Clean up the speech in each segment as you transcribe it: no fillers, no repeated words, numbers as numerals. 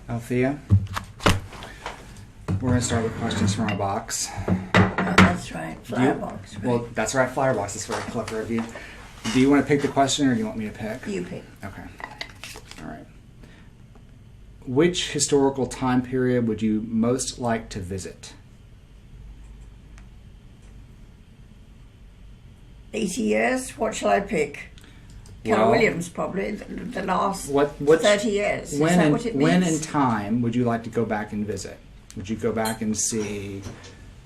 Althea, we're going to start with questions from our box. Oh, that's right. Flyer box. Right. Well, that's right. Flyer box is very clever of you. Do you want to pick the question or do you want me to pick? You pick. Okay. All right. Which historical time period would you most like to visit? 80 years? What shall I pick? Keller Williams, probably. The last 30 years. Is that what it means? When in time would you like to go back and visit? Would you go back and see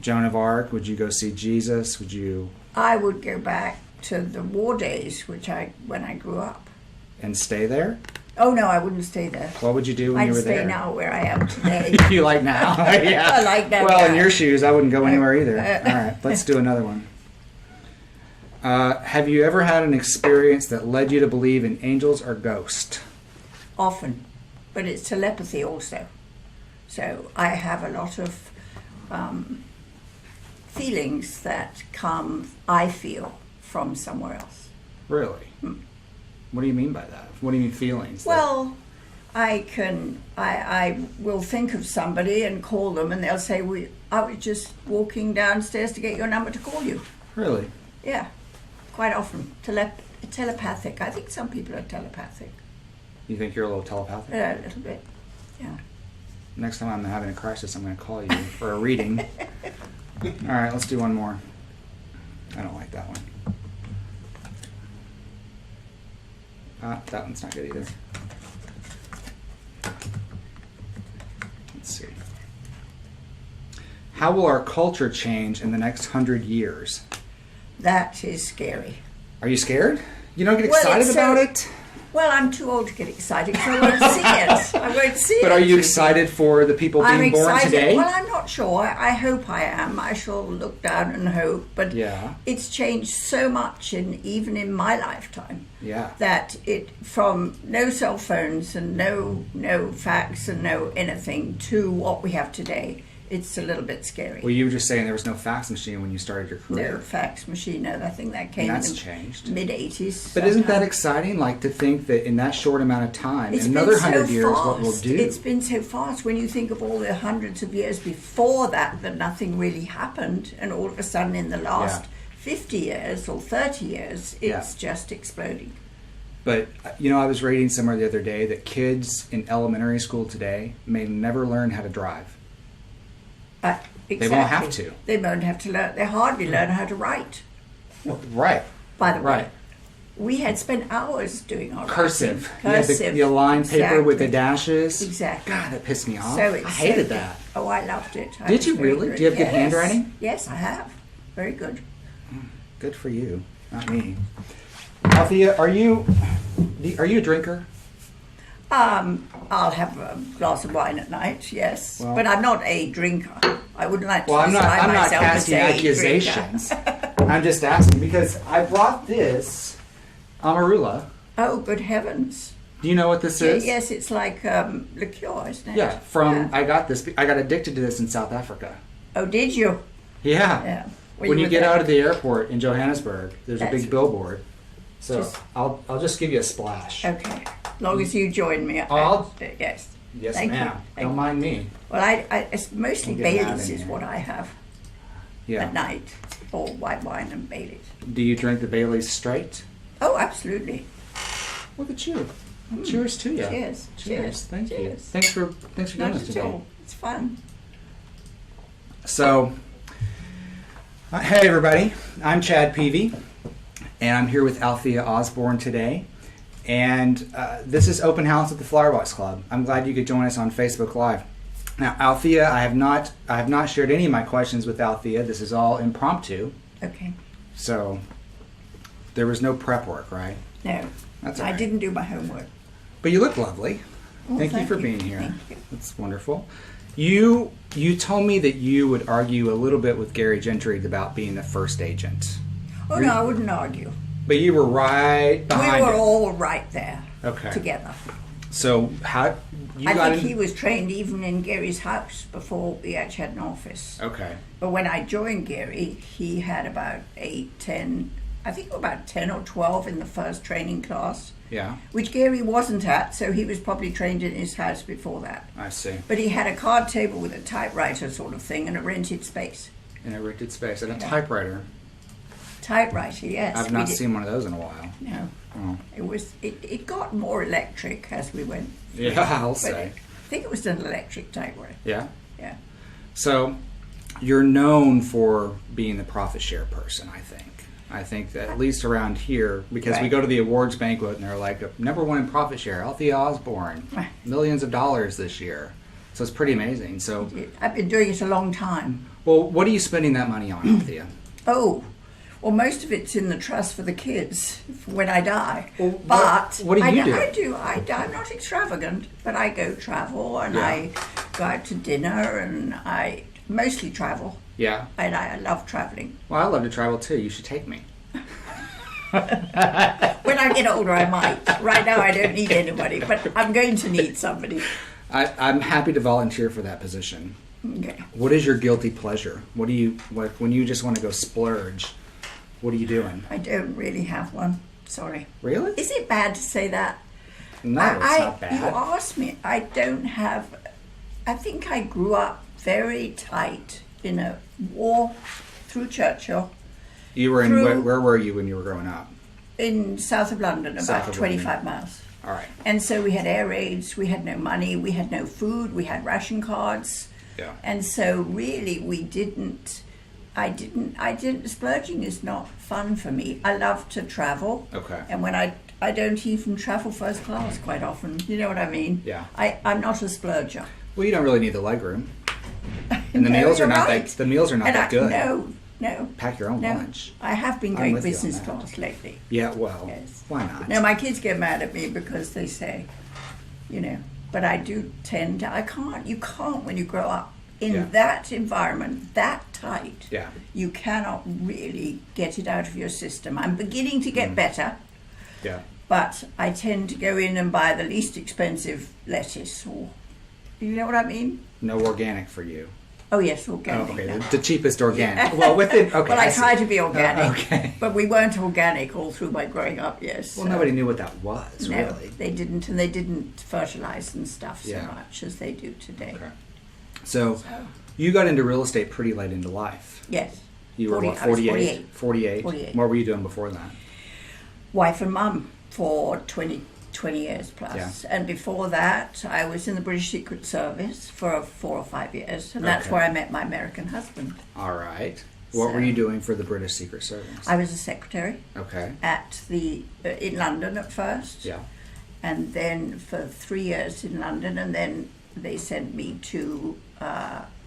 Joan of Arc? Would you go see Jesus? Would you... I would go back to the war days, when I grew up. And stay there? Oh, no, I wouldn't stay there. What would you do when you were there? I'd stay now where I am today. You like now? Yeah. I like that. Well, in your shoes, I wouldn't go anywhere either. All right, let's do another one. Have you ever had an experience that led you to believe in angels or ghosts? Often, but it's telepathy also. So I have a lot of feelings that come, I feel, from somewhere else. Really? What do you mean by that? What do you mean feelings? Well, I will think of somebody and call them, and they'll say, I was just walking downstairs to get your number to call you. Really? Yeah, quite often. Telepathic. I think some people are telepathic. You think you're a little telepathic? Yeah, a little bit, yeah. Next time I'm having a crisis, I'm going to call you for a reading. All right, let's do one more. I don't like that one. That one's not good either. Let's see. How will our culture change in the next 100 years? That is scary. Are you scared? You don't get excited about it? Well, I'm too old to get excited, so I won't see it. I won't see it. But are you excited for the people being born today? Well, I'm not sure. I hope I am. I shall look down and hope. But yeah. It's changed so much, even in my lifetime, that from no cell phones and no fax and no anything to what we have today. It's a little bit scary. Well, you were just saying there was no fax machine when you started your career. No fax machine. No, I think that came in the mid-'80s. But isn't that exciting? Like to think that in that short amount of time, in another 100 years, what we'll do. It's been so fast. When you think of all the hundreds of years before that nothing really happened, and all of a sudden in the last 50 years or 30 years, it's just exploding. But, I was reading somewhere the other day that kids in elementary school today may never learn how to drive. Exactly. They won't have to. They won't have to learn. They hardly learn how to write. Well, right. By the way, we had spent hours doing our cursive. Cursive. The line paper with the dashes. Exactly. God, that pissed me off. I hated that. Oh, I loved it. Did you really? Good. Do you have good handwriting? Yes, I have. Very good. Good for you, not me. Althea, are you a drinker? I'll have a glass of wine at night, yes. Well, but I'm not a drinker. I wouldn't like to I'm not casting as accusations. I'm just asking because I brought this Amarula. Oh, good heavens. Do you know what this is? Yes, it's like liqueur, isn't it? Yeah, I got addicted to this in South Africa. Oh, did you? Yeah. When you get out of the airport in Johannesburg, there's a big billboard. So I'll just give you a splash. Okay. As long as you join me. Yes. Yes, ma'am. Don't mind me. Well, it's mostly Baileys is what I have at night. Or white wine and Baileys. Do you drink the Baileys straight? Oh, absolutely. Look at you. Cheers to you. Cheers. Thank you. Thanks for doing this today. It's fun. So, hey everybody. I'm Chad Peavy. And I'm here with Althea Osborn today. And this is Open House at the Flowerbox Club. I'm glad you could join us on Facebook Live. Now, Althea, I have not shared any of my questions with Althea. This is all impromptu. Okay. So, there was no prep work, right? No. That's all right. I didn't do my homework. But you look lovely. Well, thank you for being here. Thank you. That's wonderful. You told me that you would argue a little bit with Gary Gentry about being the first agent. Oh, no, I wouldn't argue. But you were right behind We were all right there together. So I think he was trained even in Gary's house before we actually had an office. Okay. But when I joined Gary, he had about 8, 10, I think about 10 or 12 in the first training class. Yeah. Which Gary wasn't at, so he was probably trained in his house before that. I see. But he had a card table with a typewriter sort of thing and a rented space. In a rented space. And a typewriter. Typewriter, yes. I've not seen one of those in a while. No. Oh. It got more electric as we went. Yeah, I'll say. I think it was an electric typewriter. Yeah? Yeah. So, you're known for being the profit share person, I think. I think that at least around here, because we go to the awards banquet and they're like, number one in profit share, Althea Osborn, millions of dollars this year. So it's pretty amazing. So I've been doing it a long time. Well, what are you spending that money on, Althea? Oh, well, most of it's in the trust for the kids for when I die. Well, but what do you do? I'm not extravagant, but I go travel and I go out to dinner and I mostly travel. Yeah. And I love traveling. Well, I love to travel too. You should take me. When I get older, I might. Right now, I don't need anybody, but I'm going to need somebody. I'm happy to volunteer for that position. Okay. What is your guilty pleasure? What when you just want to go splurge? What are you doing? I don't really have one. Sorry. Really? Is it bad to say that? No, it's not bad. You asked me. I don't have. I think I grew up very tight in a war through Churchill. You were in where were you when you were growing up? In south of London, about 25 miles. All right. And so we had air raids. We had no money. We had no food. We had ration cards. Yeah. And so really, we didn't. I didn't. Splurging is not fun for me. I love to travel. Okay. And when I don't even travel first class quite often. You know what I mean? Yeah. I'm not a splurger. Well, you don't really need the legroom. And the meals are not that good. No. Pack your own lunch. I have been going business class lately. Yeah, well, yes. Why not? No, my kids get mad at me because they say, but I do tend to, you can't when you grow up in that environment, that tight. Yeah. You cannot really get it out of your system. I'm beginning to get better. Yeah. But I tend to go in and buy the least expensive lettuce or, you know what I mean? No organic for you. Oh yes, organic. Oh, okay, the cheapest organic. Well, within okay. Well, I try to be organic. Okay. But we weren't organic all through my growing up. Yes. Well, nobody knew what that was, no, really. They didn't, and they didn't fertilize and stuff so much as they do today. Okay. So, you got into real estate pretty late into life. Yes. You were what, 48? 48. What were you doing before that? Wife and mum for 20 years plus. And before that, I was in the British Secret Service for 4 or 5 years. And that's where I met my American husband. All right. What were you doing for the British Secret Service? I was a secretary. Okay. At in London at first. Yeah. And then for 3 years in London. And then they sent me to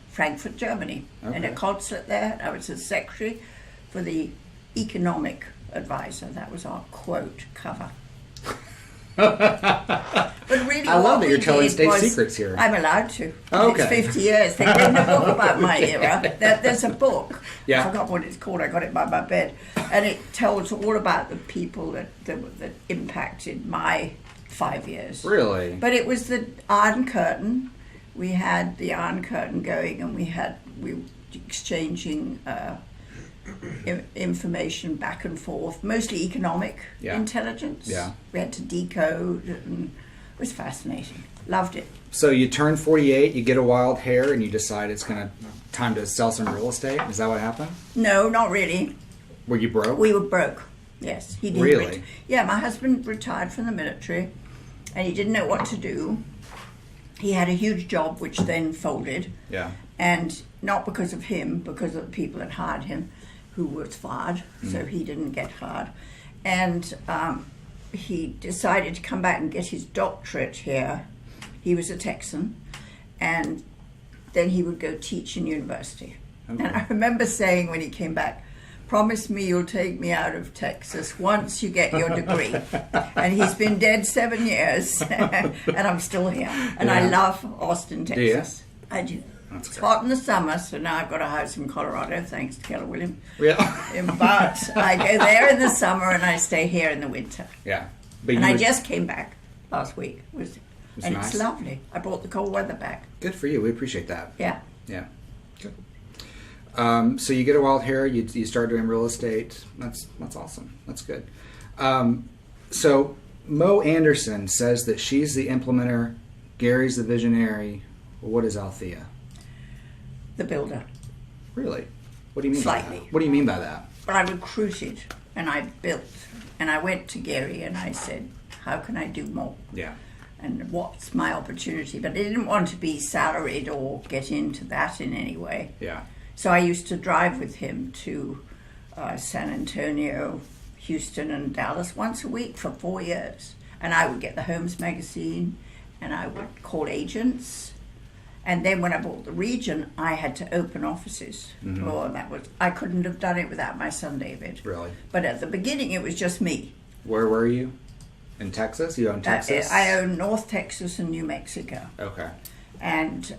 Frankfurt, Germany. In a consulate there. I was a secretary for the economic advisor. That was our quote cover. But really, I love that you're telling state secrets here. I'm allowed to. Okay. It's 50 years. They've written a book about my era. There's a book. Yeah. I forgot what it's called. I got it by my bed. And it tells all about the people that impacted my 5 years. Really? But it was the Iron Curtain. We had the Iron Curtain going, and we were exchanging information back and forth, mostly economic intelligence. Yeah. We had to decode, and it was fascinating. Loved it. So you turn 48, you get a wild hair, and you decide it's time to sell some real estate? Is that what happened? No, not really. Were you broke? We were broke. Yes, he did. Really? Yeah, my husband retired from the military, and he didn't know what to do. He had a huge job, which then folded. Yeah. And not because of him, because of the people that hired him, who was fired, so he didn't get hired. And he decided to come back and get his doctorate here. He was a Texan, and then he would go teach in university. Okay. And I remember saying when he came back, promise me you'll take me out of Texas once you get your degree. And he's been dead 7 years, and I'm still here. And I love Austin, Texas. Do you? I do. It's hot in the summer, so now I've got a house in Colorado, thanks to Keller Williams. Yeah. But I go there in the summer and I stay here in the winter. Yeah. And I just came back last week. Nice. It's lovely. I brought the cold weather back. Good for you. We appreciate that. Yeah. Yeah. Good. So you get a wild hair, you start doing real estate. That's awesome. That's good. So Mo Anderson says that she's the implementer, Gary's the visionary. What is Althea? The builder. Really? What do you mean Slightly. by that? What do you mean by that? Well, I recruited and I built. And I went to Gary and I said, how can I do more? Yeah. And what's my opportunity? But I didn't want to be salaried or get into that in any way. Yeah. So I used to drive with him to San Antonio, Houston, and Dallas once a week for 4 years. And I would get the Homes magazine and I would call agents. And then when I bought the region, I had to open offices. Mm-hmm. Oh, I couldn't have done it without my son David. Really? But at the beginning, it was just me. Where were you? In Texas? You own Texas? I own North Texas and New Mexico. Okay. And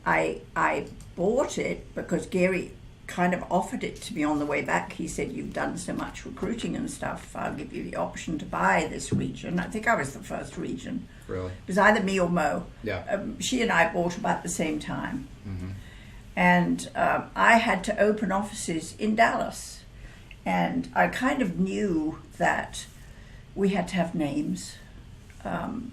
I bought it because Gary kind of offered it to me on the way back. He said, you've done so much recruiting and stuff, I'll give you the option to buy this region. I think I was the first region. Really? It was either me or Mo. Yeah. She and I bought about the same time. Mm-hmm. And I had to open offices in Dallas. And I kind of knew that we had to have names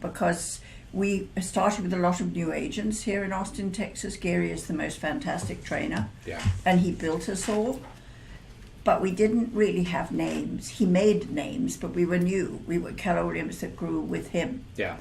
because we started with a lot of new agents here in Austin, Texas. Gary is the most fantastic trainer. Yeah. And he built us all. But we didn't really have names. He made names, but we were new. We were Keller Williams that grew with him. Yeah.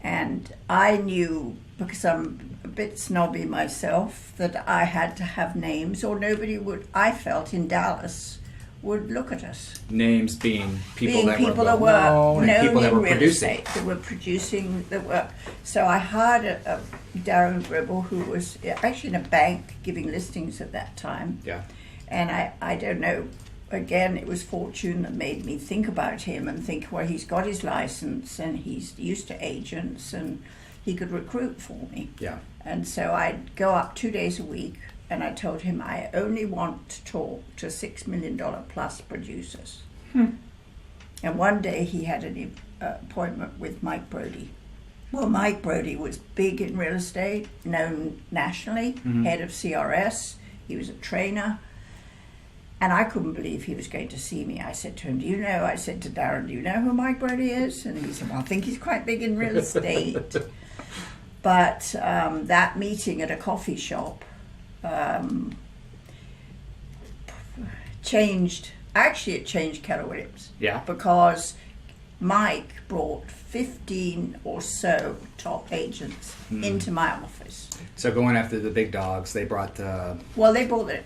And I knew, because I'm a bit snobby myself, that I had to have names or nobody would, I felt, in Dallas would look at us. Names being people that were known and people that were real producing. estate, that were producing the work. So I hired a Darren Gribble, who was actually in a bank giving listings at that time. Yeah. And I don't know, again, it was fortune that made me think about him and think, well, he's got his license and he's used to agents and he could recruit for me. Yeah. And so I'd go up 2 days a week and I told him I only want to talk to $6 million plus producers. And one day he had an appointment with Mike Brody. Well, Mike Brody was big in real estate, known nationally, head of CRS. He was a trainer. And I couldn't believe he was going to see me. I said to him, I said to Darren, do you know who Mike Brody is? And he said, well, I think he's quite big in real estate. But that meeting at a coffee shop changed Keller Williams. Yeah. Because Mike brought 15 or so top agents into my office. So going after the big dogs, they brought the... Well, they brought the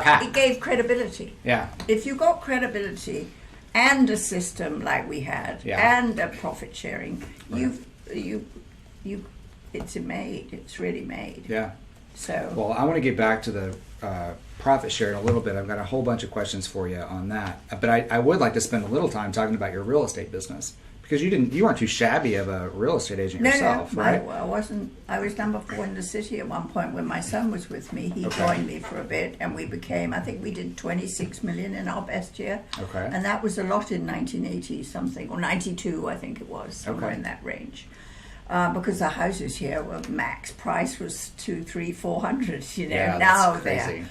pack. It gave credibility. Yeah. If you got credibility and a system like we had and a profit sharing, it's made. It's really made. Yeah. So. Well, I want to get back to the profit share in a little bit. I've got a whole bunch of questions for you on that, but I would like to spend a little time talking about your real estate business because you weren't too shabby of a real estate agent yourself, right? I wasn't. I was number 4 in the city at one point when my son was with me. He joined me for a bit, and we became. I think we did 26 million in our best year. Okay. And that was a lot in 1980 something or 92, I think it was, somewhere in that range. Because the houses here were max price was 200, 300, 400. Yeah, now that's crazy.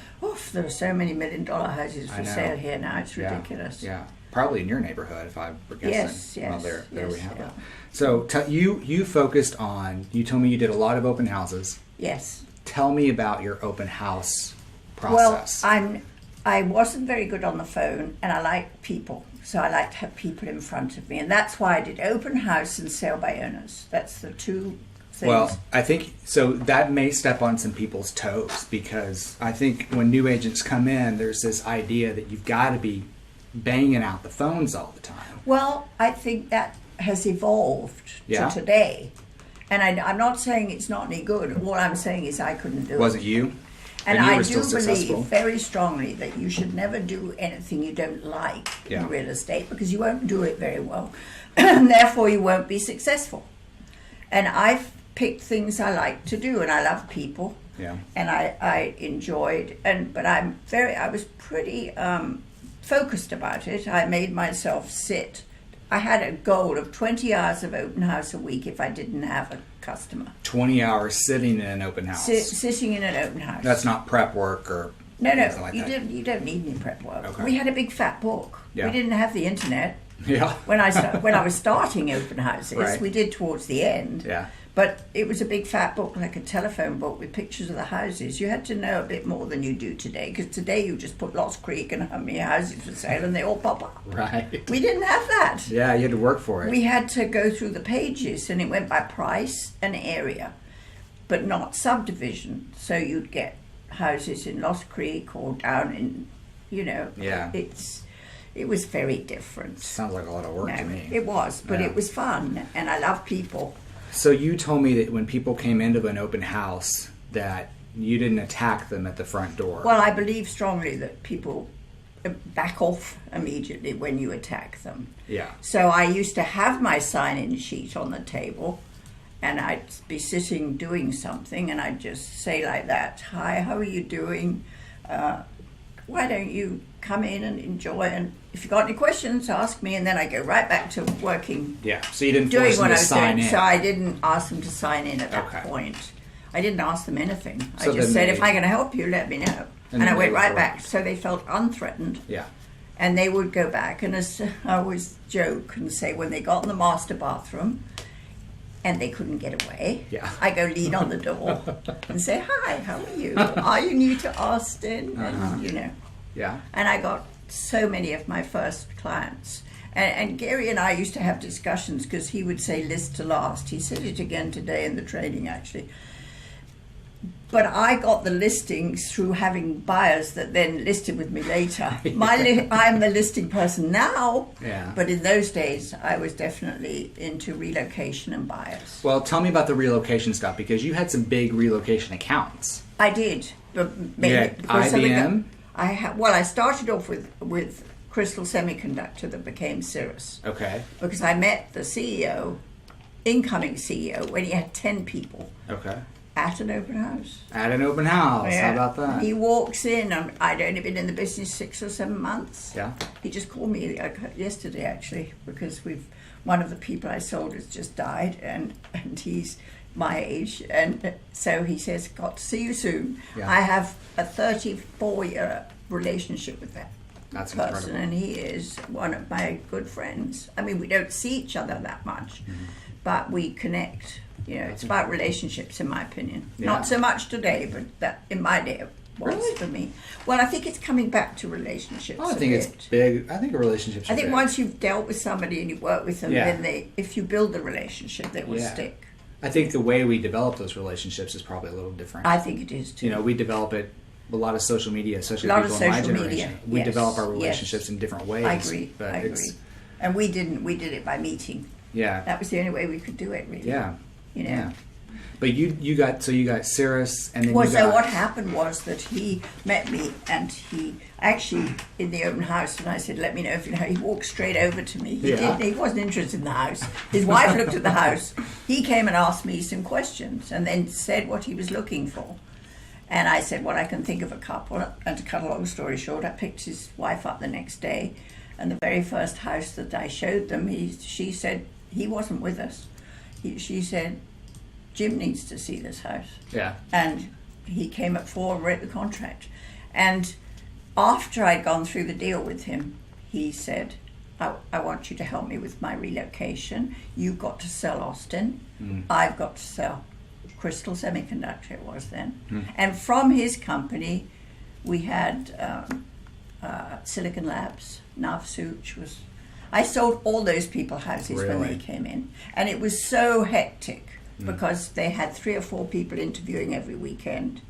there are so many $1 million houses for sale here now. It's ridiculous. Yeah. Probably in your neighborhood, if I were guessing. Yes. Well, there we have yeah. it. So you focused on. You told me you did a lot of open houses. Yes. Tell me about your open house process. Well, I wasn't very good on the phone, and I like people. So I like to have people in front of me. And that's why I did open house and sale by owners. That's the two things. Well, I think, so that may step on some people's toes because I think when new agents come in, there's this idea that you've got to be banging out the phones all the time. Well, I think that has evolved to today. And I'm not saying it's not any good. All I'm saying is I couldn't do it. Wasn't you? And you I were do still successful. believe very strongly that you should never do anything you don't like in real estate because you won't do it very well. And therefore you won't be successful. And I've picked things I like to do and I love people. Yeah. And I enjoyed but I was pretty focused about it. I made myself sit. I had a goal of 20 hours of open house a week if I didn't have a customer. 20 hours sitting in an open house. Sitting in an open house. That's not prep work or no. anything like You that. don't need any prep work. Okay. We had a big fat book. Yeah. We didn't have the internet. Yeah. When I was starting open houses, right. We did towards the end. Yeah. But it was a big fat book, like a telephone book with pictures of the houses. You had to know a bit more than you do today, because today you just put Lost Creek and how many houses for sale and they all pop up. Right. We didn't have that. Yeah, you had to work for it. We had to go through the pages, and it went by price and area, but not subdivision. So you'd get houses in Lost Creek or down in, Yeah. It was very different. Sounds like a lot of work to me. It was, but it was fun, and I love people. So you told me that when people came into an open house that you didn't attack them at the front door. Well, I believe strongly that people back off immediately when you attack them. Yeah. So I used to have my sign-in sheet on the table, and I'd be sitting doing something, and I'd just say like that, "Hi, how are you doing? Why don't you come in and enjoy, and if you got any questions, ask me," and then I go right back to working. Yeah, so you didn't force them to sign in. So I didn't ask them to sign in at that point. I didn't ask them anything. I just said, if I'm going to help you, let me know. And I went right back, so they felt unthreatened. Yeah. And they would go back, and as I always joke and say, when they got in the master bathroom, and they couldn't get away, I go lean on the door and say, "Hi, how are you? Are you new to Austin?" And, Yeah. And I got so many of my first clients. And Gary and I used to have discussions, because he would say list to last. He said it again today in the training, actually. But I got the listings through having buyers that then listed with me later. I'm the listing person now, but in those days I was definitely into relocation and buyers. Well, tell me about the relocation stuff, because you had some big relocation accounts. I did. But IBM? I started off with Crystal Semiconductor that became Cirrus. Okay. Because I met the CEO, incoming CEO, when he had 10 people. Okay. At an open house. At an open house. Yeah. How about that? He walks in, and I'd only been in the business 6 or 7 months. Yeah. He just called me yesterday, actually, because one of the people I sold has just died, and he's my age, and so he says, "Got to see you soon." Yeah. I have a 34-year relationship with that person, incredible. And he is one of my good friends. I mean, we don't see each other that much, but we connect. It's about relationships, in my opinion. Yeah. Not so much today, but that in my day it was for me. Well, I think it's coming back to relationships. I think it's big. I think relationships. I think once you've dealt with somebody and you work with them, then if you build the relationship, they will stick. I think the way we develop those relationships is probably a little different. I think it is too. We develop it. A lot of social media, especially people in my generation, we develop our relationships in different ways. I agree. And we didn't. We did it by meeting. Yeah. That was the only way we could do it, really. Yeah. Yeah. But you got Cirrus, and then so what happened was that he met me, and he actually in the open house, and I said, "Let me know if you know." He walked straight over to me. He wasn't interested in the house. His wife looked at the house. He came and asked me some questions, and then said what he was looking for. And I said, "Well, I can think of a couple." And to cut a long story short, I picked his wife up the next day, and the very first house that I showed them, she said he wasn't with us. She said, "Jim needs to see this house." Yeah. And he came at 4 and wrote the contract. And after I'd gone through the deal with him, he said, I want you to help me with my relocation. You've got to sell Austin. I've got to sell Crystal Semiconductor, it was then. And from his company, we had Silicon Labs, Navsuch was... I sold all those people houses when they came in. And it was so hectic because they had 3 or 4 people interviewing every weekend.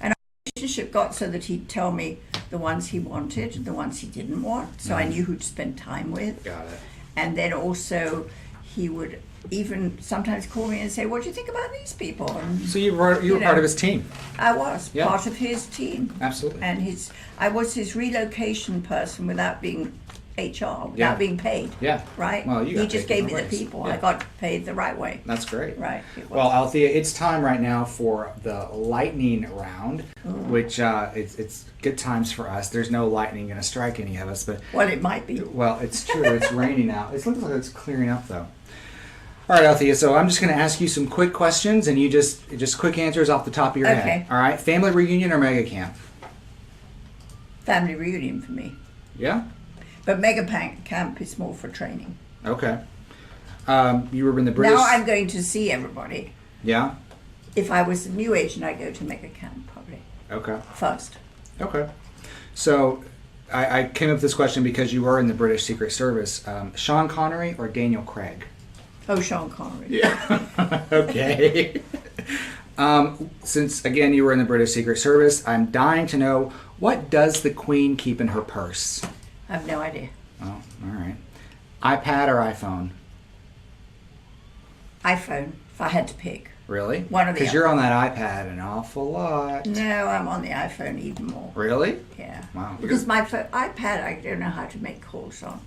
And our relationship got so that he'd tell me the ones he wanted and the ones he didn't want. So I knew who to spend time with. Got it. And then also he would even sometimes call me and say, "What do you think about these people?" And, so you were part of his team. I was part of his team. Absolutely. And I was his relocation person without being HR, without being paid. Yeah. Right? Well, he just gave me the people. Yeah. I got paid the right way. That's great. Right. Well, Althea, it's time right now for the lightning round, which it's good times for us. There's no lightning going to strike any of us, but... Well, it might be. Well, it's true. It's raining out. It looks like it's clearing up, though. All right, Althea, so I'm just going to ask you some quick questions, and you just quick answers off the top of your head. All right? Family reunion or mega camp? Family reunion for me. Yeah? But Mega Camp is more for training. Okay. You were in the British... Now I'm going to see everybody. Yeah? If I was a new agent, I'd go to Mega Camp probably. Okay. First. Okay. So I came up with this question because you were in the British Secret Service. Sean Connery or Daniel Craig? Oh, Sean Connery. Yeah. Okay. Since, again, you were in the British Secret Service, I'm dying to know, what does the Queen keep in her purse? I have no idea. Oh, all right. iPad or iPhone? iPhone, if I had to pick. Really? One of the Because you're on that iPad an awful lot. No, I'm on the iPhone even more. Really? Yeah. Wow. Because my iPad, I don't know how to make calls on.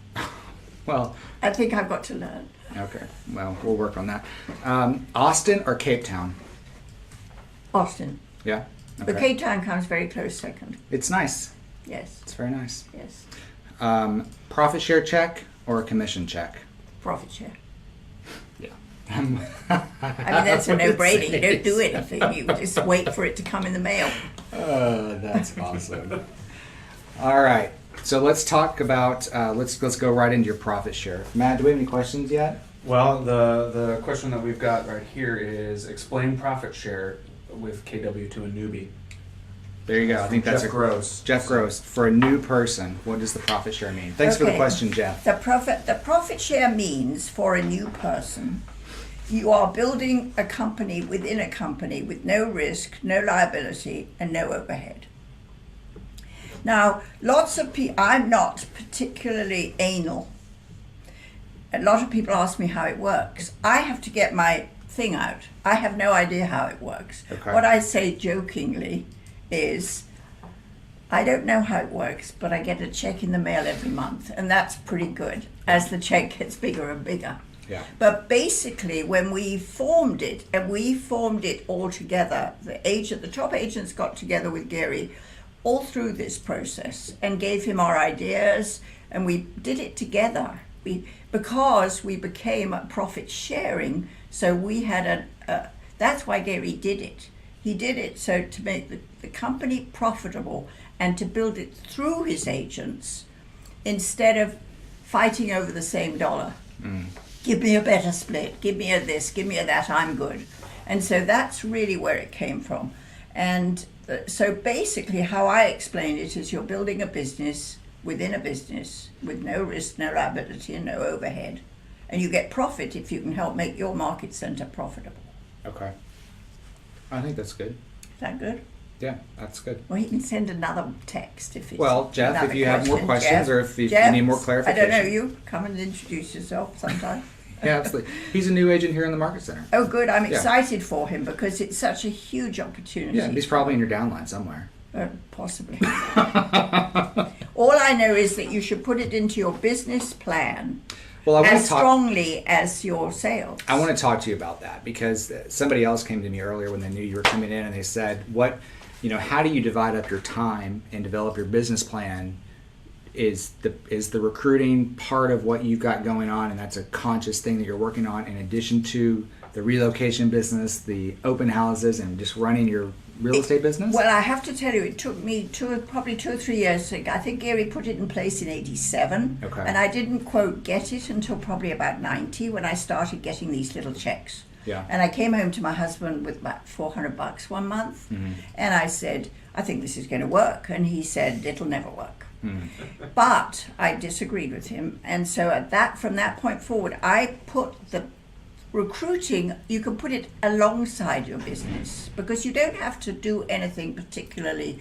Well, I think I've got to learn. okay. Well, we'll work on that. Austin or Cape Town? Austin. Yeah? Okay. But Cape Town comes very close second. It's nice. Yes. It's very nice. Yes. Profit share check or a commission check? Profit share. Yeah. I mean, that's a no-brainer. You don't do anything. You just wait for it to come in the mail. Oh, that's awesome. All right. So let's talk about, let's go right into your profit share. Matt, do we have any questions yet? Well, the question that we've got right here is explain profit share with KW to a newbie. There you go. I think that's Jeff Gross. Jeff Gross. For a new person, what does the profit share mean? Thanks for the question, Jeff. The profit share means for a new person, you are building a company within a company with no risk, no liability, and no overhead. Now, lots of people, I'm not particularly anal. A lot of people ask me how it works. I have to get my thing out. I have no idea how it works. Okay. What I say jokingly is, I don't know how it works, but I get a check in the mail every month, and that's pretty good as the check gets bigger and bigger. Yeah. But basically, when we formed it, and we formed it all together, the top agents got together with Gary all through this process and gave him our ideas, and we did it together. Because we became a profit sharing, so we had that's why Gary did it. He did it so to make the company profitable and to build it through his agents instead of fighting over the same dollar. Give me a better split, give me a this, give me a that, I'm good. And so that's really where it came from. And so basically how I explain it is you're building a business within a business with no risk, no liability, and no overhead. And you get profit if you can help make your market center profitable. Okay. I think that's good. Is that good? Yeah, that's good. Well, you can send another text if it's Well, Jeff, if you have more questions Jeff, or if you Jeff, need more clarification. I don't know you. Come and introduce yourself sometime. Yeah, absolutely. He's a new agent here in the Market Center. Oh, good. I'm excited for him because it's such a huge opportunity. Yeah, he's probably in your downline somewhere. Possibly. All I know is that you should put it into your business plan as strongly as your sales. I want to talk to you about that because somebody else came to me earlier when they knew you were coming in and they said, how do you divide up your time and develop your business plan? Is the recruiting part of what you've got going on, and that's a conscious thing that you're working on in addition to the relocation business, the open houses, and just running your real estate business? Well, I have to tell you, it took me probably 2 or 3 years. I think Gary put it in place in 87. Okay. And I didn't, quote, get it until probably about 90 when I started getting these little checks. Yeah. And I came home to my husband with about $400 one month. Mm-hmm. And I said, I think this is going to work. And he said, it'll never work. Mm. But I disagreed with him. And so from that point forward, I put the recruiting, you can put it alongside your business because you don't have to do anything particularly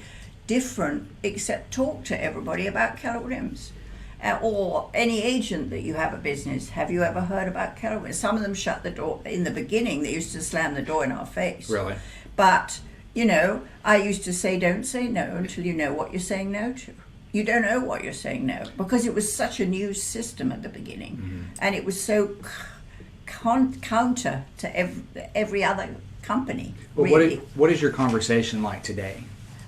different except talk to everybody about Keller Williams or any agent that you have a business. Have you ever heard about Keller Williams? Some of them shut the door. In the beginning, they used to slam the door in our face. Really? But, I used to say, don't say no until you know what you're saying no to. You don't know what you're saying no because it was such a new system at the beginning. Mm-hmm. And it was so counter to every other company. Well, really. What is your conversation like today?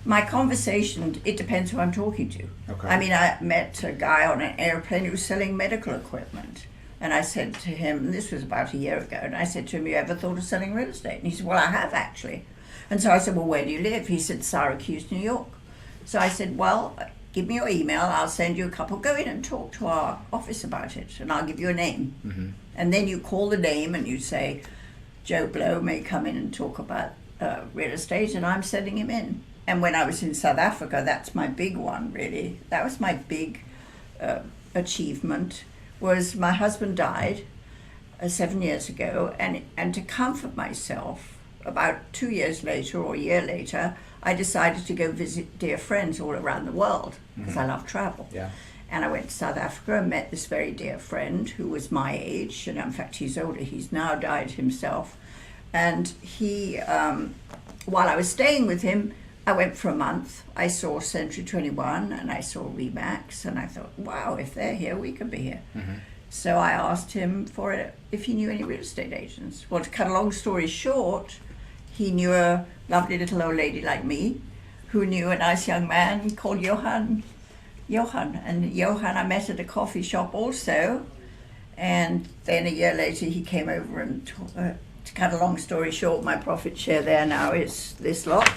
My conversation, it depends who I'm talking to. Okay. I mean, I met a guy on an airplane who was selling medical equipment. And I said to him, and this was about a year ago, and I said to him, you ever thought of selling real estate? And he said, well, I have actually. And so I said, well, where do you live? He said, Syracuse, New York. So I said, well, give me your email, I'll send you a couple. Go in and talk to our office about it, and I'll give you a name. Mm-hmm. And then you call the name and you say, Joe Blow may come in and talk about real estate, and I'm sending him in. And when I was in South Africa, that's my big one, really. That was my big achievement, was my husband died 7 years ago, and to comfort myself, about 2 years later or a year later, I decided to go visit dear friends all around the world, because I love travel. Yeah. And I went to South Africa and met this very dear friend who was my age, and in fact he's older, he's now died himself. And he, while I was staying with him, I went for a month. I saw Century 21 and I saw Remax, and I thought, wow, if they're here, we could be here. Mm-hmm. So I asked him if he knew any real estate agents. Well, to cut a long story short, he knew a lovely little old lady like me who knew a nice young man called Johan. And Johan I met at a coffee shop also, and then a year later he came over and to cut a long story short, my profit share there now is this lot.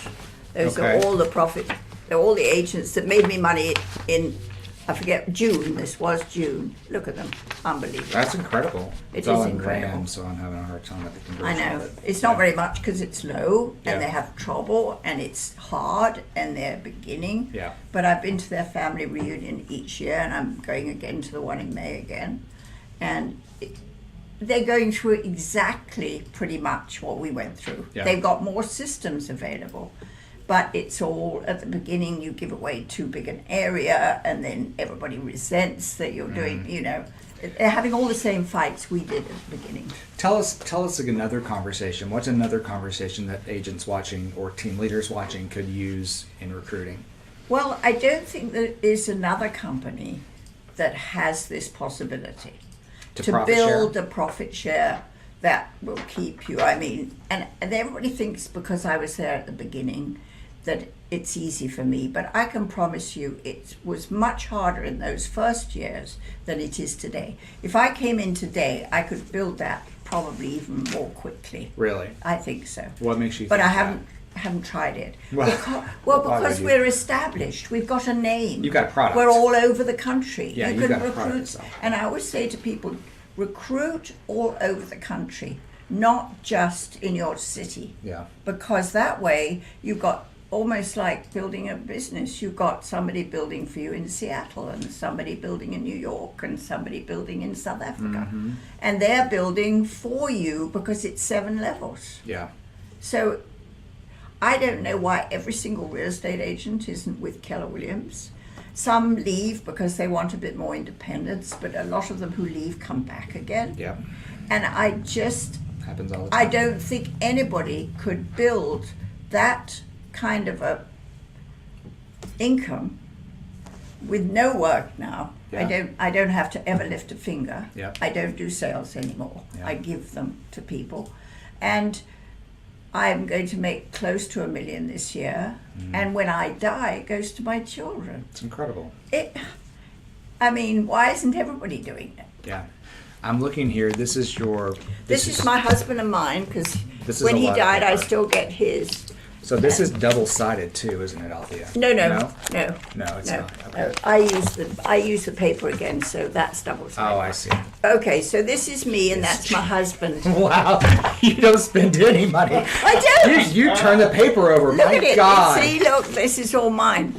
Those are all the profit, they're all the agents that made me money in, I forget, June. This was June. Look at them, unbelievable. That's incredible. It's all incredible. In rand, so I'm having a hard time at the conversion. I know. But, it's not very much because it's low and they have trouble and it's hard and they're beginning. Yeah. But I've been to their family reunion each year, and I'm going again to the one in May again. And they're going through exactly pretty much what we went through. Yeah. They've got more systems available. But it's all, at the beginning, you give away too big an area, and then everybody resents that you're doing, they're having all the same fights we did at the beginning. Tell us another conversation. What's another conversation that agents watching or team leaders watching could use in recruiting? Well, I don't think there is another company that has this possibility to build a profit share that will keep you. I mean, and everybody thinks because I was there at the beginning that it's easy for me, but I can promise you it was much harder in those first years than it is today. If I came in today, I could build that probably even more quickly. Really? I think so. What makes you think But I that? haven't tried it. Well, Because we're established. We've got a name. You've got a product. We're all over the country. Yeah, you you've can got a recruit. product, so. And I always say to people, recruit all over the country, not just in your city. Yeah. Because that way you've got almost like building a business. You've got somebody building for you in Seattle, and somebody building in New York, and somebody building in South Africa. Mm-hmm. And they're building for you because it's 7 levels. Yeah. So I don't know why every single real estate agent isn't with Keller Williams. Some leave because they want a bit more independence, but a lot of them who leave come back again. Yeah. And I just happens all the time. I don't think anybody could build that kind of a income with no work now. Yeah. I don't have to ever lift a finger. Yeah. I don't do sales anymore. Yeah. I give them to people. And I'm going to make close to $1 million this year, and when I die, it goes to my children. It's incredible. I mean, why isn't everybody doing it? Yeah. I'm looking here. This is my husband and mine, because when he died, I still get his. So this is double-sided too, isn't it, Althea? No, it's not. Okay. No. I use the paper again, so that's double-sided. Oh, I see. Okay, so this is me, and that's my husband. Wow, you don't spend any money. I don't. You turn the paper over. Look My at it. God. See, look, this is all mine.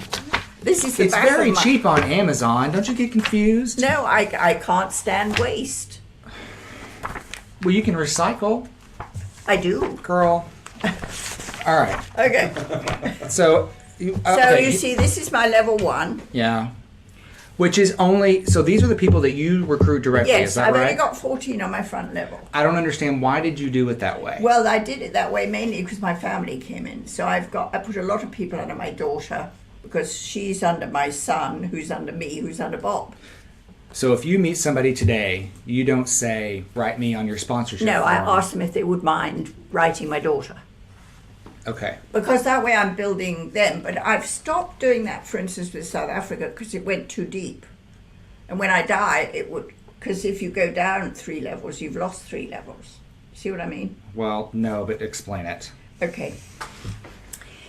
This is the It's back very of my... cheap on Amazon. Don't you get confused? No, I can't stand waste. Well, you can recycle. I do. Girl. All right. Okay. So you see, this is my level 1. Yeah. Which is only, so these are the people that you recruit directly, Yes, is that I've right? only got 14 on my front level. I don't understand, why did you do it that way? Well, I did it that way mainly because my family came in. So I put a lot of people under my daughter because she's under my son, who's under me, who's under Bob. So if you meet somebody today, you don't say, write me on your sponsorship No, form. I asked them if they would mind writing my daughter. Okay. Because that way I'm building them. But I've stopped doing that, for instance, with South Africa because it went too deep. And when I die, it would, because if you go down 3 levels, you've lost 3 levels. See what I mean? Well, no, but explain it. Okay.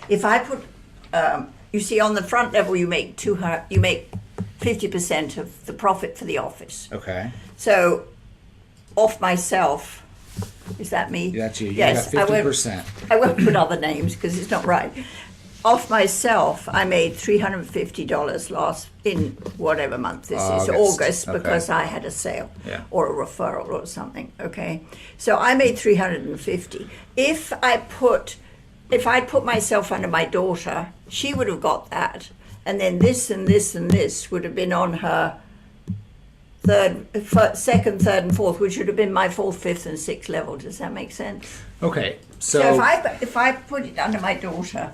If I put you see, on the front level, you make 50% of the profit for the office. Okay. So, off myself, is that me? That's you. You Yes, got 50%. I won't put other names because it's not right. Off myself, I made $350 last in whatever month this is, August, okay. because I had a sale or a referral or something. Okay, so I made $350. If I'd put myself under my daughter, she would have got that, and then this and this and this would have been on her second, third, and fourth, which would have been my fourth, fifth, and sixth level. Does that make sense? Okay, so if I put it under my daughter,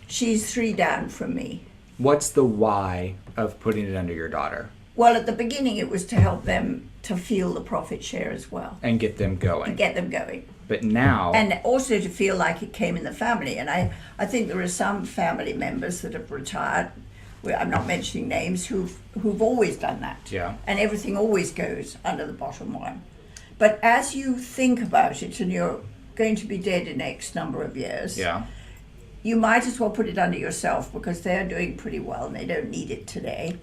she's 3 down from me. What's the why of putting it under your daughter? Well, at the beginning, it was to help them to feel the profit share as well. And get them going. But now... And also to feel like it came in the family. And I think there are some family members that have retired, I'm not mentioning names, who've always done that. Yeah. And everything always goes under the bottom line. But as you think about it, and you're going to be dead in X number of years... Yeah. You might as well put it under yourself because they're doing pretty well and they don't need it today,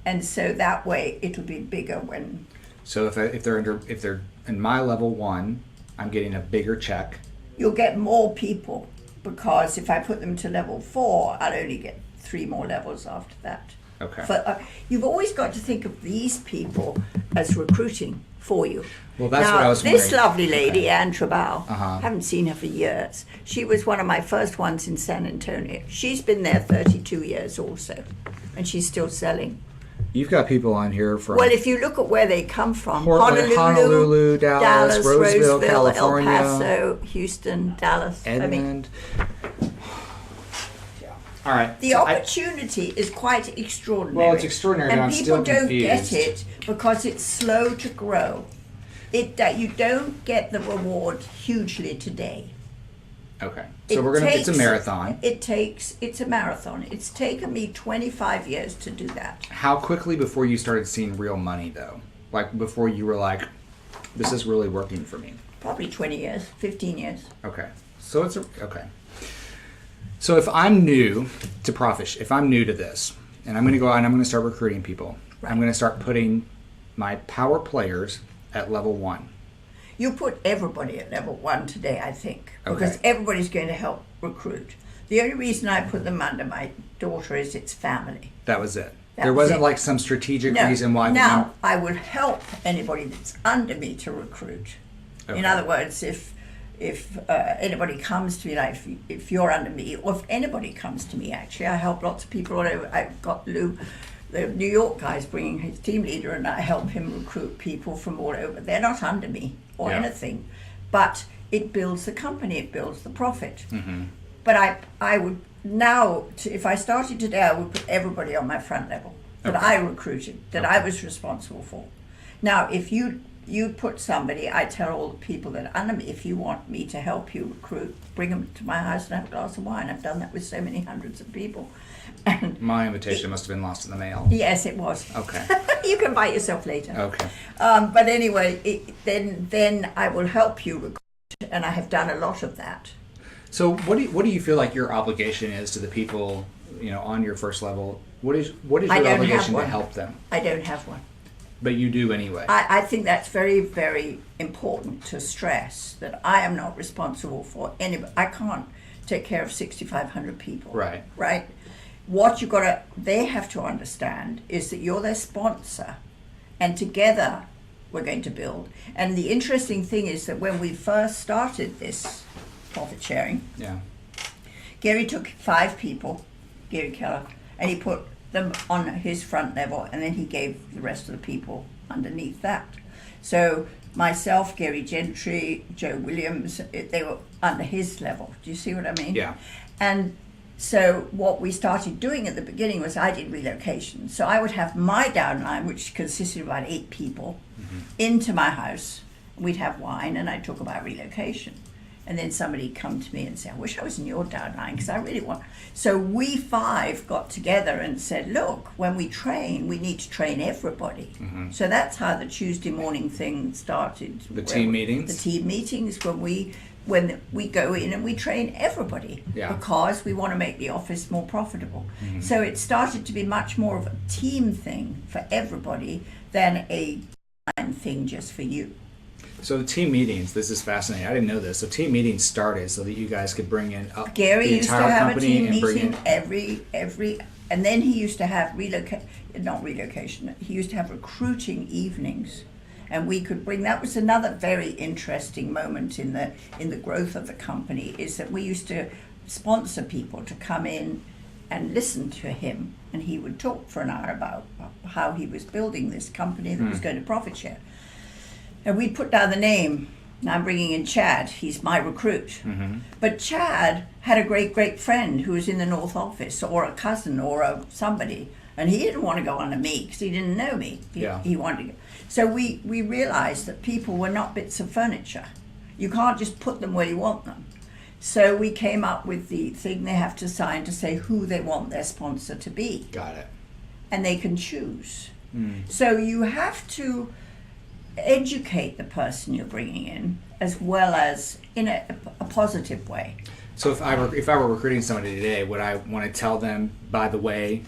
and so that way it'll be bigger when. So if they're in my level 1, I'm getting a bigger check. You'll get more people because if I put them to level 4, I'll only get 3 more levels after that. Okay. But you've always got to think of these people as recruiting for you. Well, that's what I was wondering. This lovely lady, Anne Trabal, haven't seen her for years. She was one of my first ones in San Antonio. She's been there 32 years also, and she's still selling. You've got people on here from... Well, if you look at where they come from, Honolulu, Dallas, Roseville, California, El Paso, Houston, Dallas. Edmond. All right. The opportunity is quite extraordinary. Well, it's extraordinary, and but I'm still confused. And people don't get it because it's slow to grow. You don't get the reward hugely today. Okay. So it's a marathon. It's a marathon. It's taken me 25 years to do that. How quickly before you started seeing real money, though? Like, before you were like, this is really working for me? Probably 20 years, 15 years. Okay. So okay. So if I'm new to Profit, if I'm new to this, and I'm going to go out and I'm going to start recruiting people, right. I'm going to start putting my power players at level 1. You put everybody at level 1 today, I think, because everybody's going to help recruit. The only reason I put them under my daughter is it's family. That was it. There wasn't like some strategic reason why. Now, I would help anybody that's under me to recruit. Okay. In other words, if anybody comes to me, like if you're under me, or if anybody comes to me, actually, I help lots of people all over. I've got Lou, the New York guy's bringing his team leader, and I help him recruit people from all over. They're not under me or anything, but it builds the company, it builds the profit. Mm-hmm. But I would now, if I started today, I would put everybody on my front level that I recruited, that I was responsible for. Now, if you put somebody, I tell all the people that are under me, if you want me to help you recruit, bring them to my house and have a glass of wine. I've done that with so many hundreds of people. And my invitation must have been lost in the mail. Yes, it was. Okay. You can invite yourself later. Okay. But anyway, then I will help you recruit, and I have done a lot of that. So what do you feel like your obligation is to the people, on your first level? What is your obligation to help them? I don't have one. But you do anyway. I think that's very, very important to stress, that I am not responsible for anybody. I can't take care of 6,500 people. Right. Right? What they have to understand is that you're their sponsor, and together we're going to build. And the interesting thing is that when we first started this profit sharing, Gary took 5 people, Gary Keller, and he put them on his front level, and then he gave the rest of the people underneath that. So myself, Gary Gentry, Joe Williams, they were under his level. Do you see what I mean? Yeah. And so what we started doing at the beginning was I did relocation. So I would have my downline, which consisted of about 8 people, into my house. We'd have wine, and I'd talk about relocation. And then somebody'd come to me and say, I wish I was in your downline because I really want. So we 5 got together and said, look, when we train, we need to train everybody. Mm-hmm. So that's how the Tuesday morning thing started. The team meetings? The team meetings, when we when we go in and we train everybody because we want to make the office more profitable. Mm-hmm. So it started to be much more of a team thing for everybody than a thing just for you. So the team meetings, this is fascinating. I didn't know this. So team meetings started so that you guys could bring in Gary the used to entire have a company team and bring meeting in every, and then he used to have not relocation. He used to have recruiting evenings, and we could bring. That was another very interesting moment in the growth of the company. Is that we used to sponsor people to come in and listen to him, and he would talk for an hour about how he was building this company that was going to profit share. And we'd put down the name. And I'm bringing in Chad. He's my recruit. Mm-hmm. But Chad had a great friend who was in the North Office, or a cousin, or somebody, and he didn't want to go under me because he didn't know me. He wanted to go. So we realized that people were not bits of furniture. You can't just put them where you want them. So we came up with the thing they have to sign to say who they want their sponsor to be. Got it. And they can choose. So you have to educate the person you're bringing in, as well as in a positive way. So if I were recruiting somebody today, would I want to tell them, by the way?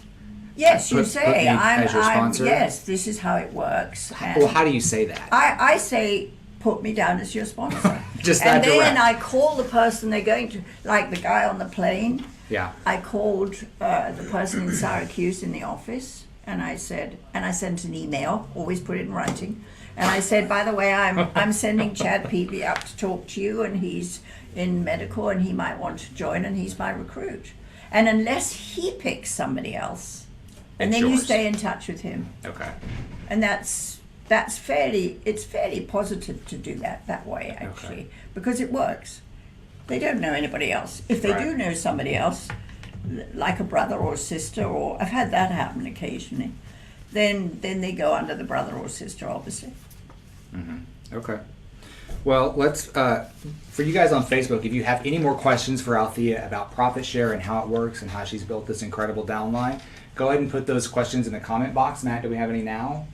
Yes, you say, I'm as your sponsor? Yes, this is how it works. Well, how do you say that? I say, put me down as your sponsor. Just that direct. And then I call the person they're going to, like the guy on the plane. Yeah. I called the person in Syracuse in the office, and I sent an email, always put it in writing. And I said, by the way, I'm sending Chad Peavy up to talk to you, and he's in medical, and he might want to join, and he's my recruit. And unless he picks somebody else, and then you stay in touch with him. Okay. And it's fairly positive to do that way, actually, because it works. They don't know anybody else. If they do know somebody else, like a brother or sister, or I've had that happen occasionally, then they go under the brother or sister, obviously. Mm-hmm. Okay. Well, let's, for you guys on Facebook, if you have any more questions for Althea about profit share and how it works and how she's built this incredible downline, go ahead and put those questions in the comment box. Matt, do we have any now?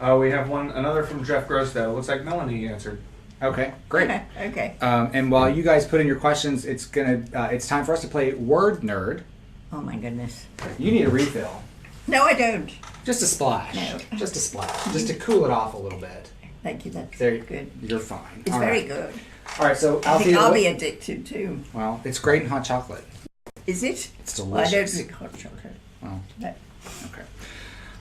We have another from Jeff Grosdale. It looks like Melanie answered. Okay, great. Okay. And while you guys put in your questions, it's time for us to play Word Nerd. Oh my goodness. You need a refill. No, I don't. Just a splash. No. Just a splash. Just to cool it off a little bit. Thank you. That's good. You're fine. It's very good. All right, so I think I'll be addicted too. Well, it's great in hot chocolate. Is it? It's delicious. Well, I don't drink hot chocolate. Well, no. Okay.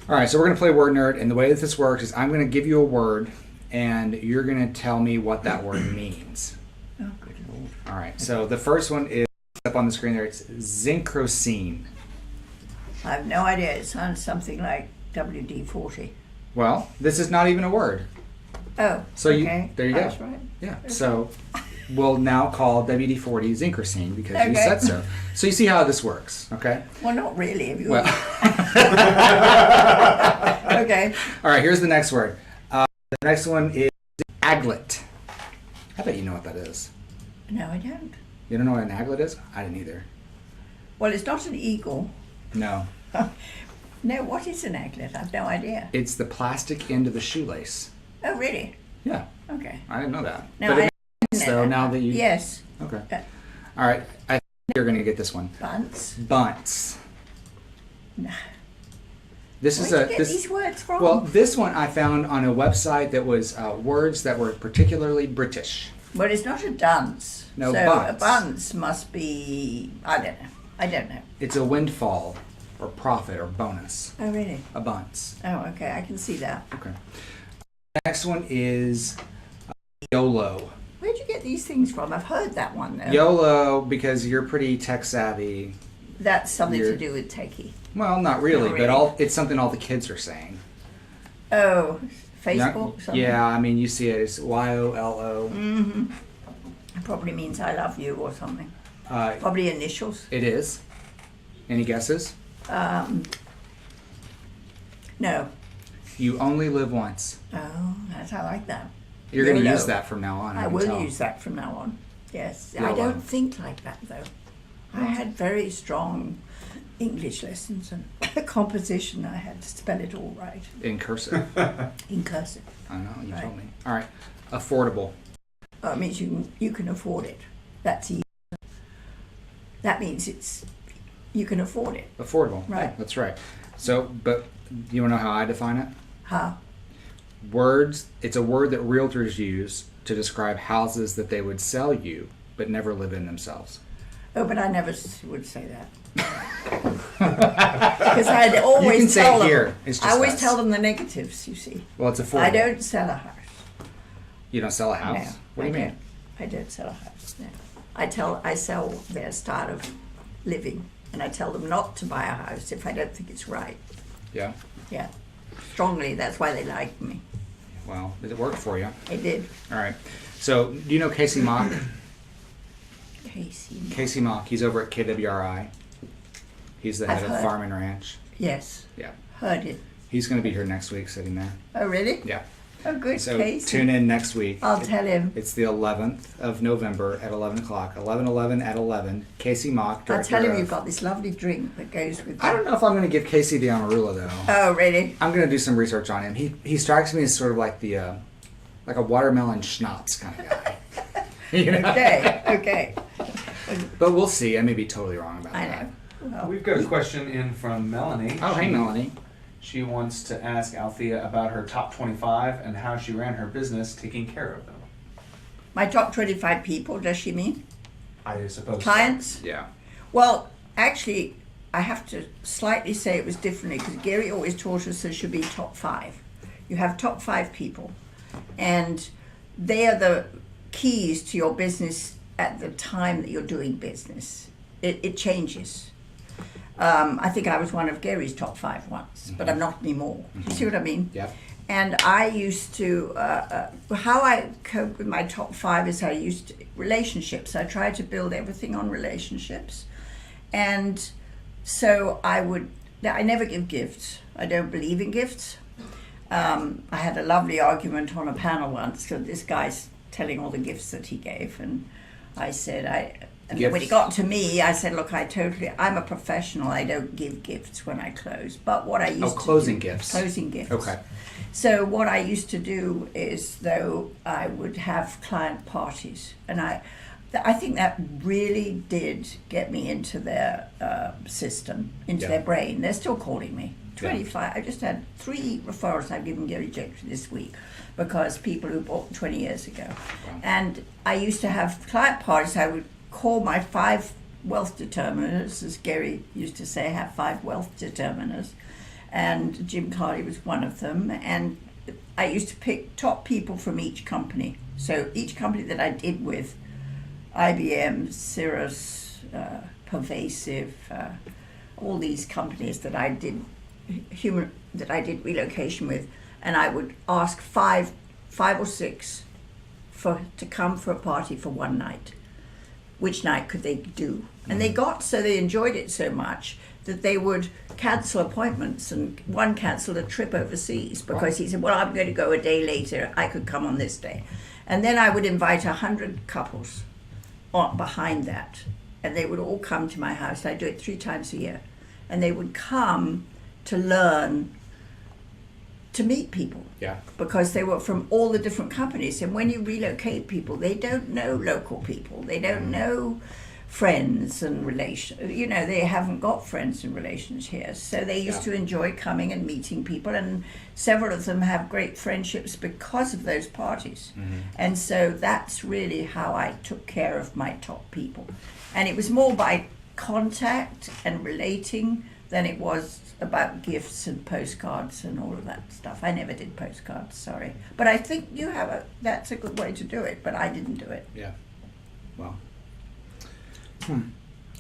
All right, so we're going to play Word Nerd, and the way that this works is I'm going to give you a word, and you're going to tell me what that word means. Oh, good Lord. All right, so the first one is up on the screen there. It's zincrocene. I have no idea. It sounds something like WD-40. Well, this is not even a word. Oh, so okay. There you go. That's right. Yeah, so we'll now call WD-40 zincrocene because you said so. So you see how this works, okay? Well, not really. If you well. Okay. All right, here's the next word. The next one is aglet. I bet you know what that is. No, I don't. You don't know what an aglet is? I didn't either. Well, it's not an eagle. No. No, what is an aglet? I have no idea. It's the plastic end of the shoelace. Oh, really? Yeah. Okay. I didn't know that. No, but I didn't know that. Now that you... Yes. Okay. All right. I think you're going to get this one. Bunts? Bunts. No. This Where is did you get these words from? Well, this one I found on a website that was words that were particularly British. But it's not a dunce. No, so bunts. A bunce must be, I don't know. It's a windfall or profit or bonus. Oh, really? A bunce. Oh, okay. I can see that. Okay. Next one is YOLO. Where'd you get these things from? I've heard that one, though. YOLO, because you're pretty tech savvy. That's something to do with techie. Well, not really, but it's something all the kids are saying. Oh, Facebook? Something? Yeah, I mean, you see it. It's YOLO. Mm-hmm. It probably means I love you or something. Probably initials. It is. Any guesses? No. You only live once. Oh, I like that. You're going to use that from now on. I will use that from now on. Yes. YOLO. I don't think like that, though. I had very strong English lessons and composition. I had to spell it all right. In cursive. In cursive. I know, you told me. All right. Affordable. Oh, it means you can afford it. That's easy. That means you can afford it. Affordable. Right. Yeah, that's right. So, but you want to know how I define it? How? Words. It's a word that realtors use to describe houses that they would sell you, but never live in themselves. Oh, but I never would say that. Because I'd always you can say tell it them. here. It's just I always us. tell them the negatives. You see. Well, it's affordable. I don't sell a house. You don't sell a house? No, What do you mean? don't. I don't sell a house. No. I sell their start of living, and I tell them not to buy a house if I don't think it's right. Yeah. Yeah, strongly. That's why they like me. Well, did it work for you? It did. All right. So, do you know Casey Mock? Casey. Casey Mock. He's over at KWRI. He's the head I've of heard. Farm and Ranch. Yes. Yeah. Heard it. He's going to be here next week, sitting there. Oh, really? Yeah. Oh, good. So Casey. tune in next week. I'll tell him. It's the 11th of November at 11 o'clock. 11/11 at 11. Casey Mock, I'll director tell him of- you've got this lovely drink that goes with. I don't know if I'm going to give Casey the Amarula though. Oh, really? I'm going to do some research on him. He strikes me as sort of like like a watermelon schnapps kind of guy. You know? Okay. But we'll see. I may be totally wrong about I that. know. Well, We've got a question in from Melanie. Oh, hey, Melanie. She wants to ask Althea about her top 25 and how she ran her business taking care of them. my top 25 people, does she mean? I suppose. Clients? Yeah. Well, actually, I have to slightly say it was differently because Gary always taught us there should be top 5. You have top 5 people, and they are the keys to your business at the time that you're doing business. It changes. I think I was one of Gary's top 5 once, but I'm not anymore. You see what I mean? Yeah. And I used to, how I cope with my top 5 is I used relationships. I tried to build everything on relationships. And so I never give gifts. I don't believe in gifts. I had a lovely argument on a panel once because this guy's telling all the gifts that he gave. And I said, and when it got to me, I said, look, I'm a professional. I don't give gifts when I close. But what I used to closing gifts. Closing gifts. Okay. So what I used to do is, though, I would have client parties. And I think that really did get me into their system, into their brain. They're still calling me. 25. I just had 3 referrals I've given Gary Jake this week because people who bought 20 years ago. Wow. And I used to have client parties. I would call my 5 wealth determiners, as Gary used to say, have 5 wealth determiners. And Jim Carley was one of them. And I used to pick top people from each company. So each company that I did with, IBM, Cirrus, Pervasive, all these companies that I did relocation with, and I would ask 5 or 6 to come for a party for one night. Which night could they do? And they enjoyed it so much that they would cancel appointments, and one canceled a trip overseas because he said, well, I'm going to go a day later, I could come on this day. And then I would invite 100 couples behind that, and they would all come to my house. I do it 3 times a year, and they would come to learn to meet people. Yeah. Because they were from all the different companies, and when you relocate people, they don't know local people. They don't know friends and relations. You know, they haven't got friends and relations here. So they used to enjoy coming and meeting people, and several of them have great friendships because of those parties. Mm-hmm. And so that's really how I took care of my top people. And it was more by contact and relating than it was about gifts and postcards and all of that stuff. I never did postcards, sorry. But I think that's a good way to do it, but I didn't do it. Yeah. Well.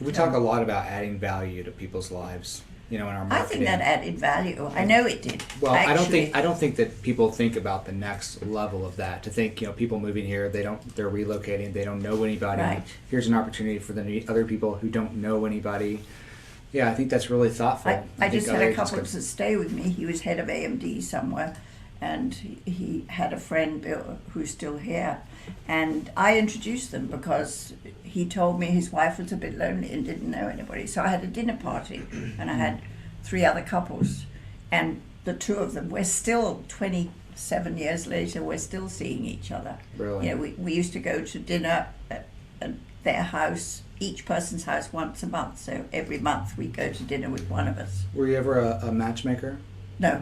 We talk a lot about adding value to people's lives, in our marketing. I think that added value. I know it did. Well, actually. I don't think that people think about the next level of that. To think, people moving here, they're relocating, they don't know anybody. Right. Here's an opportunity for the other people who don't know anybody. Yeah, I think that's really thoughtful. I just had a couple to stay with me. He was head of AMD somewhere, and he had a friend, Bill, who's still here. And I introduced them because he told me his wife was a bit lonely and didn't know anybody. So I had a dinner party, and I had 3 other couples, and the 2 of them, we're still 7 years later, we're still seeing each other. Really? You know, we used to go to dinner at their house, each person's house, once a month. So every month we go to dinner with one of us. Were you ever a matchmaker? No.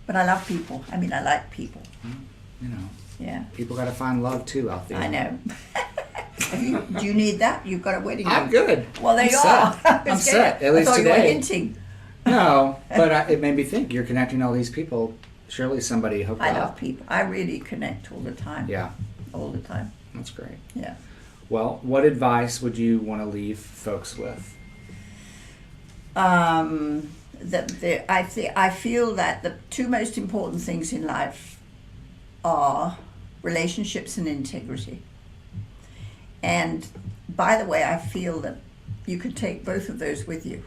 But I love people. I mean, I like people. You know. Yeah. People got to find love too out there. I know. Do you need that? You've got a wedding. I'm good. Well, there I'm you set. are. I'm set. At least I thought today. you were hinting. No, but it made me think. You're connecting all these people. Surely somebody hooked up. I love people. I really connect all the time. Yeah. All the time. That's great. Yeah. Well, what advice would you want to leave folks with? I feel that the two most important things in life are relationships and integrity. And by the way, I feel that you could take both of those with you.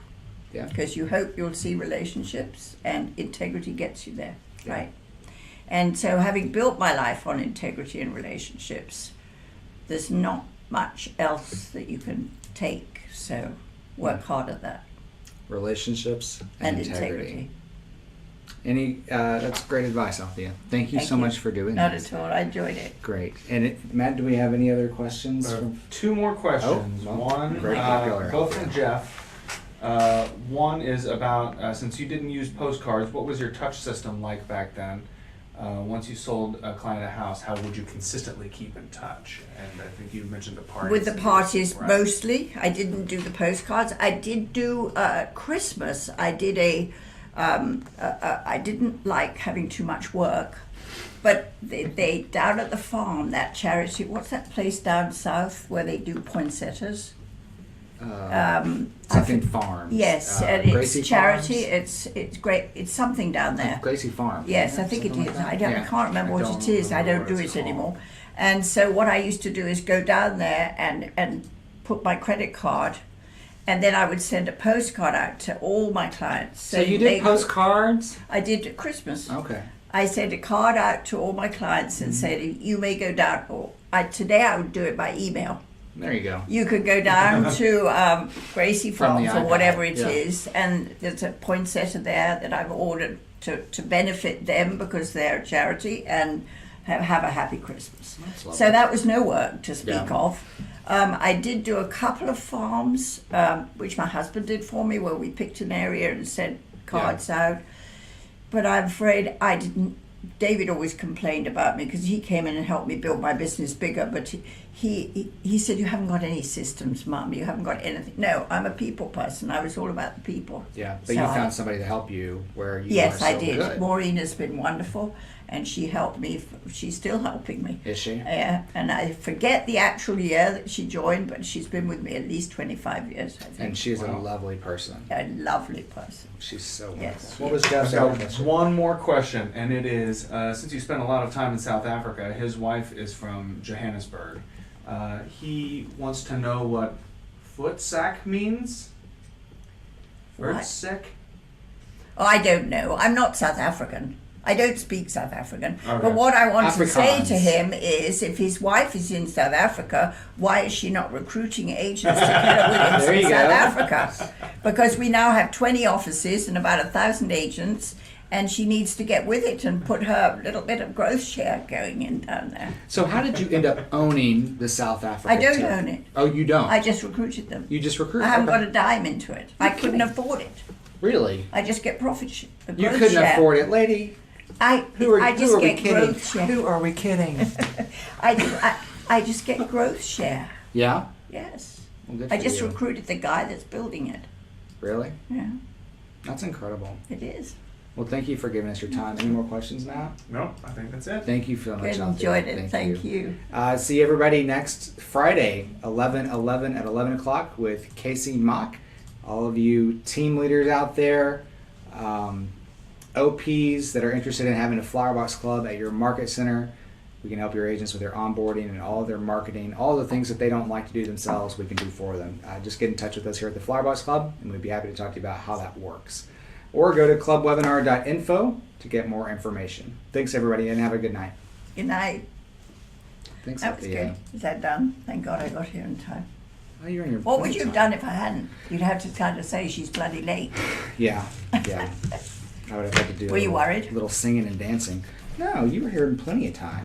Yeah. Because you hope you'll see relationships, and integrity gets you there, Yeah. right? And so having built my life on integrity and relationships, there's not much else that you can take. So work hard at that. Relationships and integrity. That's great advice, Althea. Thank you Thank so you. much for doing Not this. at all. I enjoyed it. Great. And Matt, do we have any other questions? Two more questions. Oh, well, one, very popular. both from Jeff. One is about, since you didn't use postcards, what was your touch system like back then? Once you sold a client a house, how would you consistently keep in touch? And I think you mentioned the parties. With the parties, Right. mostly. I didn't do the postcards. I did do Christmas. I did I didn't like having too much work, but they down at the farm, that charity, what's that place down south where they do poinsettias? Something Farms. Yes, and it's Gracie charity. Farms? It's great. It's something down there. Gracie Farm. Yes, Yeah, I think it something is. like that? I Yeah. can't remember what don't it is. I remember don't what do it's it called. anymore. And so what I used to do is go down there and put my credit card, and then I would send a postcard out to all my clients. So you did postcards? I did at Christmas. Okay. I sent a card out to all my clients and said, you may go down, or today I would do it by email. There you go. You could go down to Gracie From the Farms or iPad, whatever it yeah. is, and there's a poinsettia there that I've ordered to benefit them because they're a charity, and have a happy Christmas. That's lovely. So that was no work to speak Yeah. of. I did do a couple of farms, which my husband did for me, where we picked an area and sent cards out. But I'm afraid I didn't. David always complained about me because he came in and helped me build my business bigger. But he said, "You haven't got any systems, Mum. You haven't got anything." No, I'm a people person. I was all about the people. Yeah, but So you found somebody to help you where you Yes, are I so did. good. Maureen has been wonderful, and she helped me. She's still helping me. Is she? Yeah, and I forget the actual year that she joined, but she's been with me at least 25 years, I think. And she's Wow. a lovely person. A lovely person. She's so wonderful. Yes. What was I've Jeff's got other question? one more question, and it is, since you spent a lot of time in South Africa, his wife is from Johannesburg. He wants to know what footsack means. What? Footsack? Oh, I don't know. I'm not South African. I don't speak South African. Okay. But what I want to say to Afrikaans. him is, if his wife is in South Africa, why is she not recruiting agents to Keller Williams There in you South go. Africa? Because we now have 20 offices and about 1,000 agents, and she needs to get with it and put her little bit of growth share going in down there. So how did you end up owning the South Africa I don't team? own it. Oh, you don't? I just recruited them. You just recruited? I haven't Okay. got a dime into it. I couldn't afford it. Really? I just get profit You growth couldn't share. afford it, lady. I just get growth share. Who are we kidding? I just get growth share. Yeah? Yes. Well, good I for just you. recruited the guy that's building it. Really? Yeah, That's incredible. it is. Well, thank you for giving us your time. Any more questions now? No, I think that's it. Thank you so much, Good, Althea. enjoyed it. Thank you. See everybody next Friday, 11/11 at 11 o'clock with Casey Mock. All of you team leaders out there, OPs that are interested in having a Flower Box Club at your market center, we can help your agents with their onboarding and all of their marketing, all the things that they don't like to do themselves, we can do for them. Just get in touch with us here at the Flower Box Club, and we'd be happy to talk to you about how that works. Or go to clubwebinar.info to get more information. Thanks, everybody, and have a good night. Good night. Thanks, That was Althea. good. Is that done? Thank God I got here in time. Oh, you're in your What would you have time. done if I hadn't? You'd have to kind of say she's bloody late. Yeah, yeah. I would have had to do Were you worried? little singing and dancing. No, you were here in plenty of time.